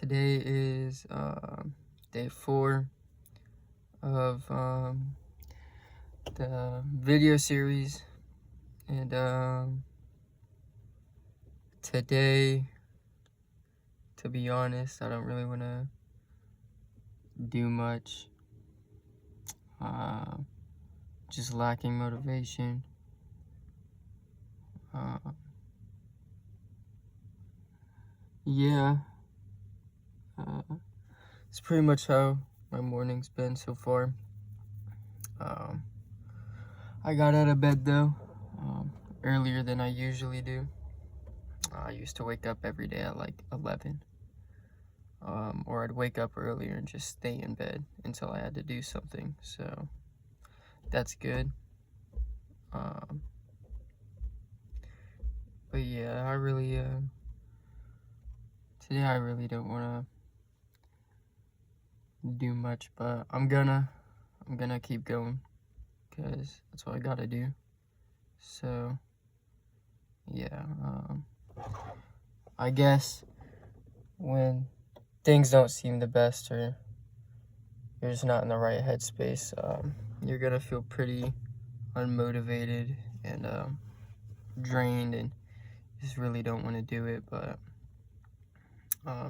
Today is day 4 of the video series, and today, to be honest, I don't really want to do much. Just lacking motivation. Yeah, it's pretty much how my morning's been so far. I got out of bed though earlier than I usually do. I used to wake up every day at like 11, or I'd wake up earlier and just stay in bed until I had to do something, so that's good. But yeah, today I really don't want to do much, but I'm gonna keep going, because that's what I gotta do. So yeah, I guess when things don't seem the best, or you're just not in the right headspace, you're gonna feel pretty unmotivated and drained, and just really don't want to do it. But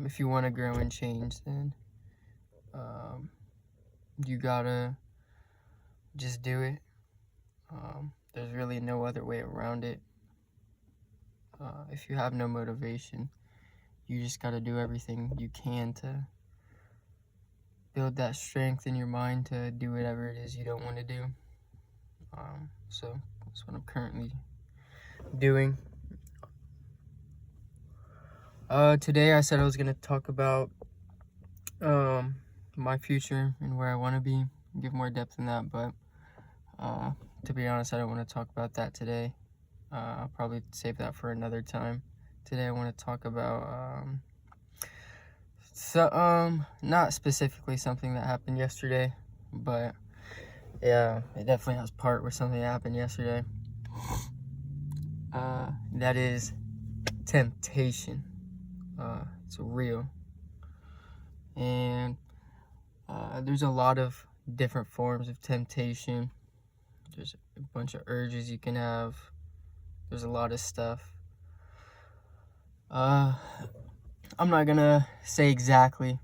if you want to grow and change, then you gotta just do it. There's really no other way around it. If you have no motivation, you just gotta do everything you can to build that strength in your mind to do whatever it is you don't want to do. So that's what I'm currently doing. Today I said I was gonna talk about my future and where I want to be, give more depth in that, but to be honest, I don't want to talk about that today. I'll probably save that for another time. Today I want to talk about not specifically something that happened yesterday, but yeah, it definitely has part with something that happened yesterday. That is temptation. It's real, and there's a lot of different forms of temptation. There's a bunch of urges you can have. There's a lot of stuff. I'm not gonna say exactly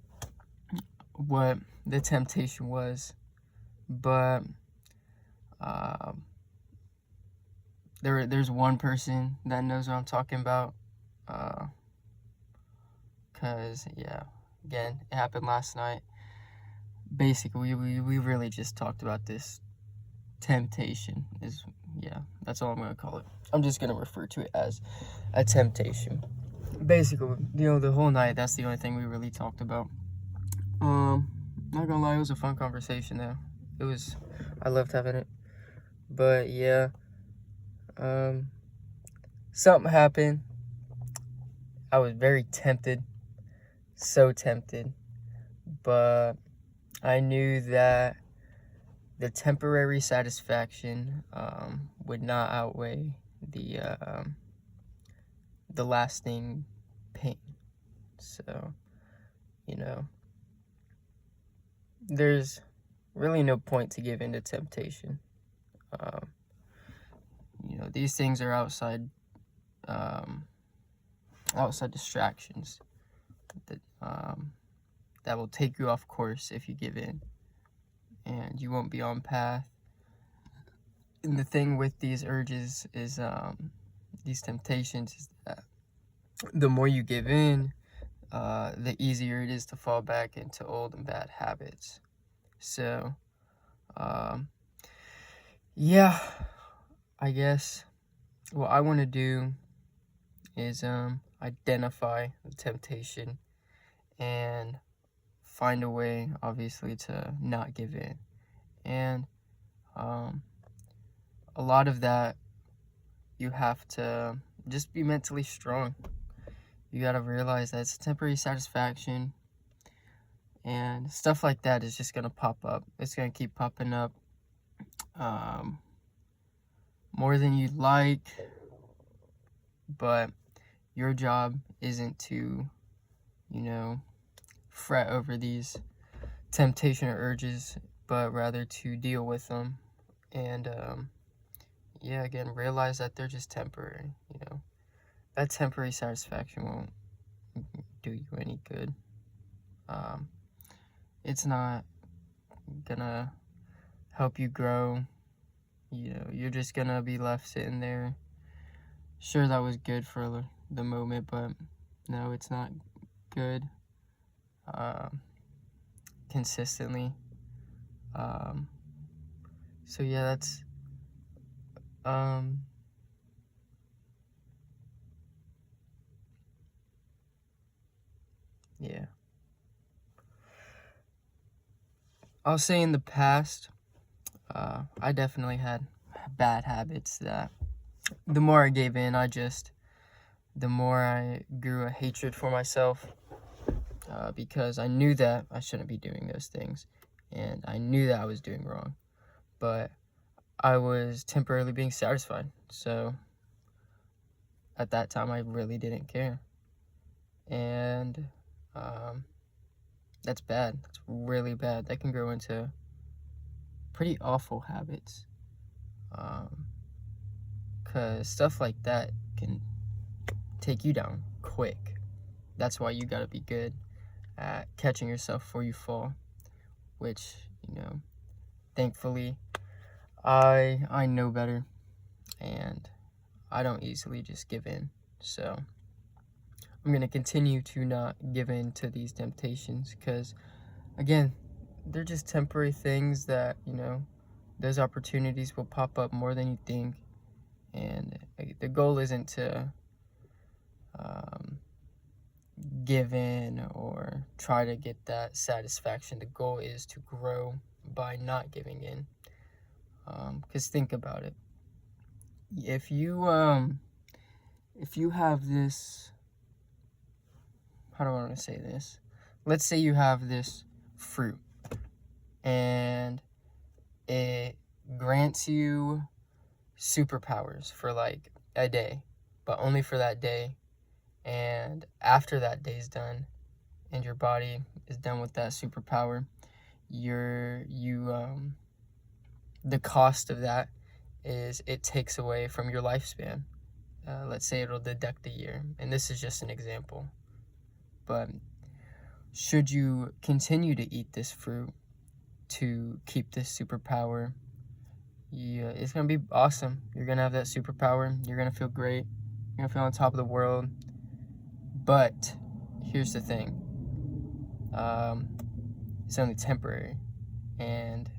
what the temptation was, but there's one person that knows what I'm talking about. Cause yeah, again, it happened last night. Basically, we really just talked about this. Temptation is, yeah, that's all I'm gonna call it. I'm just gonna refer to it as a temptation. Basically, the whole night, that's the only thing we really talked about. Not gonna lie, it was a fun conversation though. I loved having it. But yeah, something happened. I was very tempted, so tempted, but I knew that the temporary satisfaction would not outweigh the lasting pain. So, there's really no point to give in to temptation. These things are outside distractions that will take you off course if you give in, and you won't be on path. And the thing with these urges is, these temptations, is that the more you give in, the easier it is to fall back into old and bad habits. So, yeah, I guess what I want to do is identify the temptation and find a way, obviously, to not give in. And a lot of that, you have to just be mentally strong. You got to realize that it's a temporary satisfaction, and stuff like that is just going to pop up. It's going to keep popping up more than you'd like, but your job isn't to, fret over these temptation or urges, but rather to deal with them. And yeah, again, realize that they're just temporary. That temporary satisfaction won't do you any good. It's not gonna help you grow. You're just gonna be left sitting there. Sure, that was good for the moment, but no, it's not good consistently. So yeah, that's yeah. I'll say in the past, I definitely had bad habits that the more I gave in, the more I grew a hatred for myself, because I knew that I shouldn't be doing those things, and I knew that I was doing wrong, but I was temporarily being satisfied. So at that time, I really didn't care, and that's bad. That's really bad. That can grow into pretty awful habits, because stuff like that can take you down quick. That's why you gotta be good at catching yourself before you fall, which, thankfully, I know better, and I don't easily just give in. So I'm going to continue to not give in to these temptations, because, again, they're just temporary things that, those opportunities will pop up more than you think. And the goal isn't to give in or try to get that satisfaction. The goal is to grow by not giving in. Because think about it. If you have this, how do I want to say this? Let's say you have this fruit, and it grants you superpowers for like a day, but only for that day. And after that day's done, and your body is done with that superpower, the cost of that is it takes away from your lifespan. Let's say it'll deduct a year, and this is just an example. But should you continue to eat this fruit to keep this superpower, it's going to be awesome. You're going to have that superpower. You're going to feel great. You're going to feel on top of the world. But here's the thing. It's only temporary. And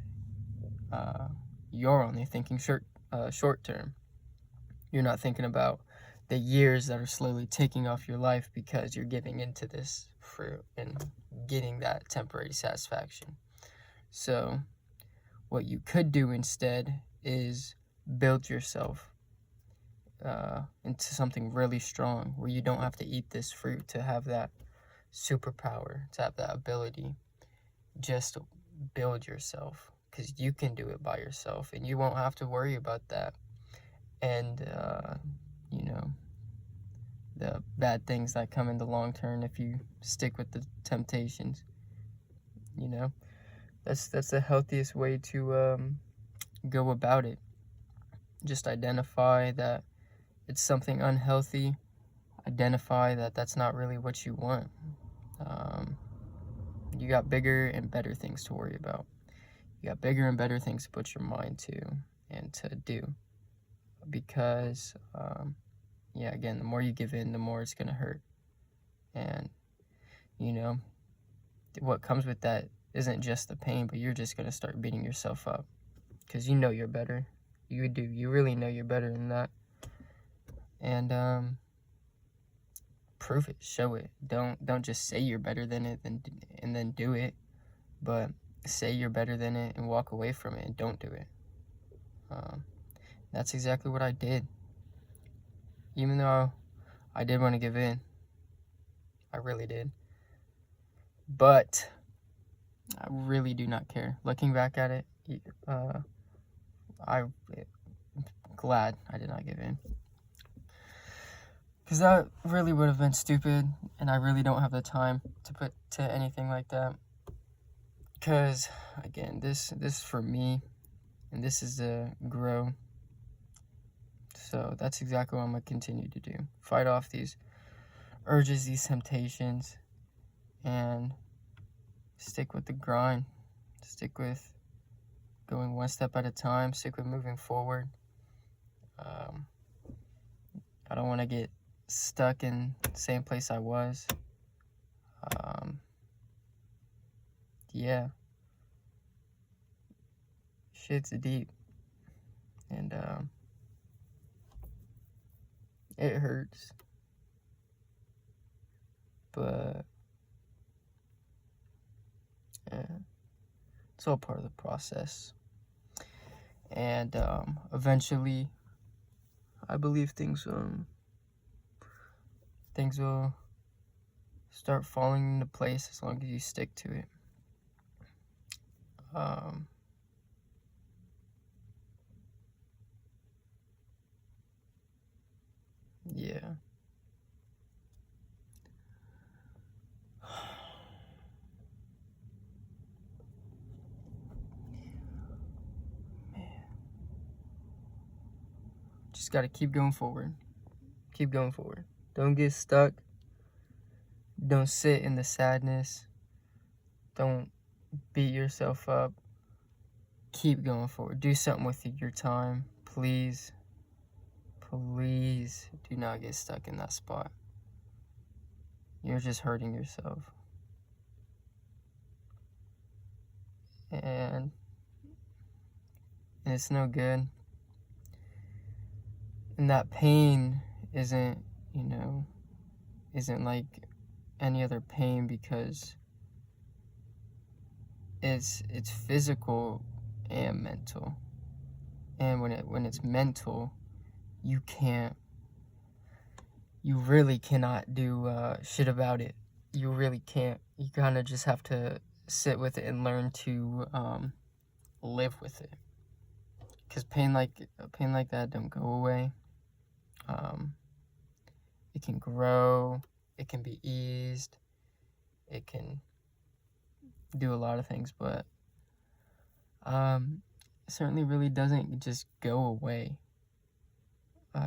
you're only thinking short term. You're not thinking about the years that are slowly taking off your life because you're giving into this fruit and getting that temporary satisfaction. So what you could do instead is build yourself into something really strong, where you don't have to eat this fruit to have that superpower, to have that ability. Just build yourself, because you can do it by yourself, and you won't have to worry about that. And, the bad things that come in the long term if you stick with the temptations. That's the healthiest way to go about it. Just identify that it's something unhealthy. Identify that that's not really what you want. You got bigger and better things to worry about. You got bigger and better things to put your mind to and to do. Because, again, the more you give in, the more it's going to hurt. And, what comes with that isn't just the pain, but you're just going to start beating yourself up. Because you know you're better. You do. You really know you're better than that. And, prove it. Show it. Don't just say you're better than it and then do it. But say you're better than it and walk away from it and don't do it. That's exactly what I did. Even though I did want to give in. I really did. But I really do not care. Looking back at it, I'm glad I did not give in. Because that really would have been stupid. and I really don't have the time to put to anything like that. Because, again, this is for me, and this is to grow. So that's exactly what I'm going to continue to do. Fight off these urges, these temptations, and stick with the grind. Stick with going one step at a time. Stick with moving forward. I don't want to get stuck in the same place I was. Yeah. Shit's deep. And it hurts. But yeah, it's all part of the process. And eventually, I believe things will start falling into place as long as you stick to it. Yeah. Man. Just gotta keep going forward. Keep going forward. Don't get stuck. Don't sit in the sadness. Don't beat yourself up. Keep going forward. Do something with your time. Please. Please do not get stuck in that spot. You're just hurting yourself. And it's no good. And that pain isn't like any other pain, because it's physical and mental. And when it's mental, you really cannot do shit about it. You really can't. You kind of just have to sit with it and learn to live with it. Because pain like that don't go away. It can grow. It can be eased. It can do a lot of things, but it certainly really doesn't just go away.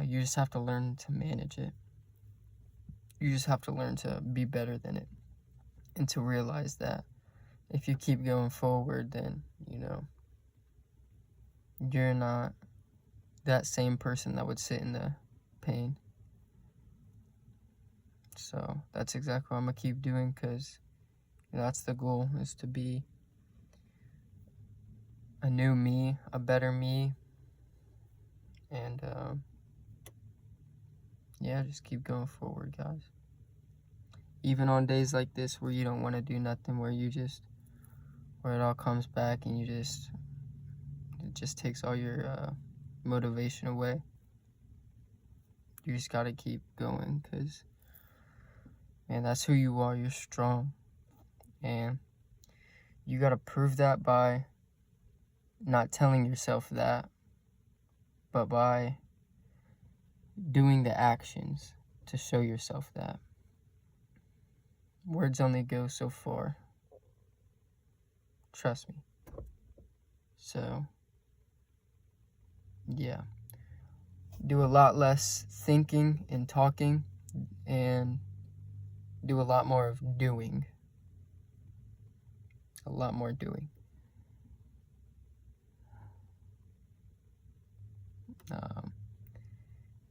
You just have to learn to manage it. You just have to learn to be better than it, and to realize that if you keep going forward, then you're not that same person that would sit in the pain. So that's exactly what I'm gonna keep doing, because that's the goal, is to be a new me, a better me. And yeah, just keep going forward, guys. Even on days like this where you don't want to do nothing, where it all comes back and it just takes all your motivation away. You just gotta keep going, because, man, that's who you are. You're strong. And you gotta prove that by not telling yourself that, but by doing the actions to show yourself that. Words only go so far. Trust me. So, yeah. Do a lot less thinking and talking, and do a lot more of doing. A lot more doing.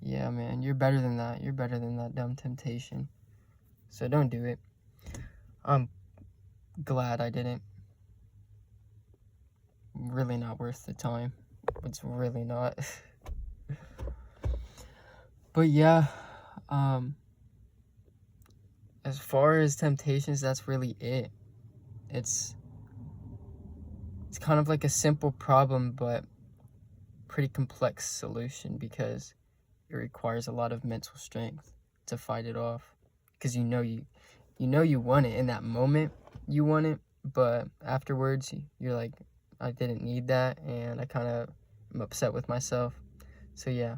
Yeah, man, you're better than that. You're better than that dumb temptation. So don't do it. I'm glad I didn't. Really not worth the time. It's really not. But yeah, as far as temptations, that's really it. It's kind of like a simple problem, but pretty complex solution, because it requires a lot of mental strength to fight it off. Because you know you want it in that moment. You want it, but afterwards you're like, I didn't need that, and I kind of am upset with myself. So yeah,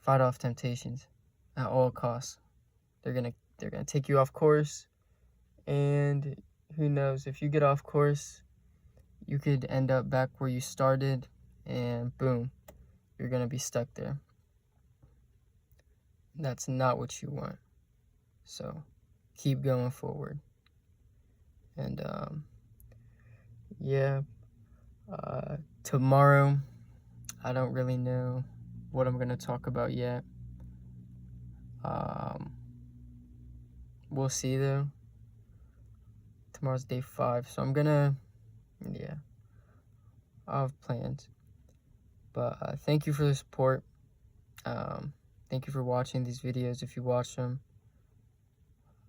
fight off temptations at all costs. They're gonna they're going to take you off course. And who knows, if you get off course, you could end up back where you started, and boom, you're going to be stuck there. That's not what you want. So keep going forward. And yeah, tomorrow, I don't really know what I'm going to talk about yet. We'll see though. Tomorrow's day 5, so I'm gonna, yeah, I'll have plans. But thank you for the support. Thank you for watching these videos if you watch them.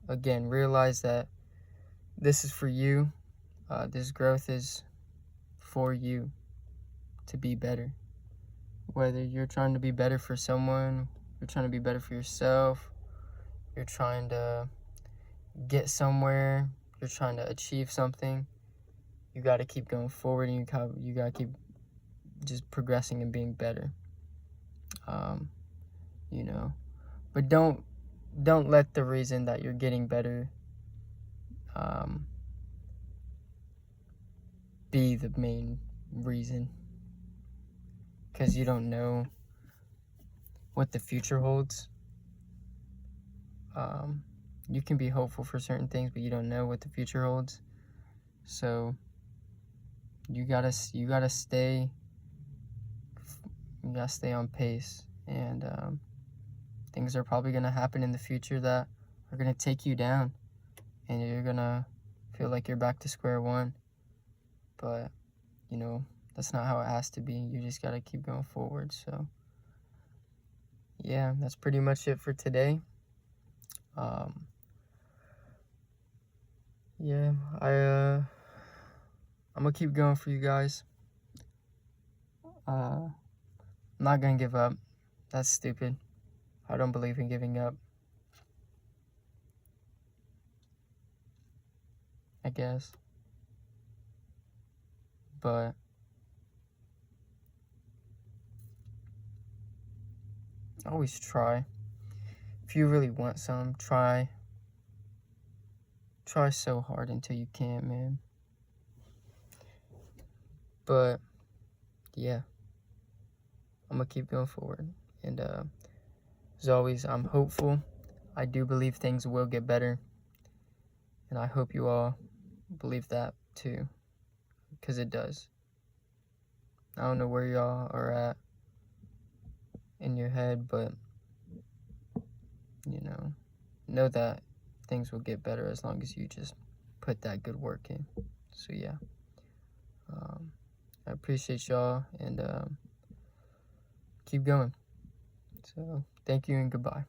Again, realize that this is for you. This growth is for you to be better. Whether you're trying to be better for someone, you're trying to be better for yourself, you're trying to get somewhere, you're trying to achieve something, you got to keep going forward, and you got to keep just progressing and being better. You know, but don't let the reason that you're getting better be the main reason, because you don't know what the future holds. You can be hopeful for certain things, but you don't know what the future holds. So you gotta stay on pace, and things are probably gonna happen in the future that are gonna take you down, and you're gonna feel like you're back to square one. But you know, that's not how it has to be. You just gotta keep going forward. So yeah, that's pretty much it for today. Yeah, I'm gonna keep going for you guys. I'm not gonna give up. That's stupid. I don't believe in giving up, I guess. But always try. If you really want some, try so hard until you can't, man. But yeah, I'm gonna keep going forward, and as always, I'm hopeful. I do believe things will get better, and I hope you all believe that too, because it does. I don't know where y'all are at in your head, but you know that things will get better as long as you just put that good work in. So yeah, I appreciate y'all, and keep going. So thank you and goodbye.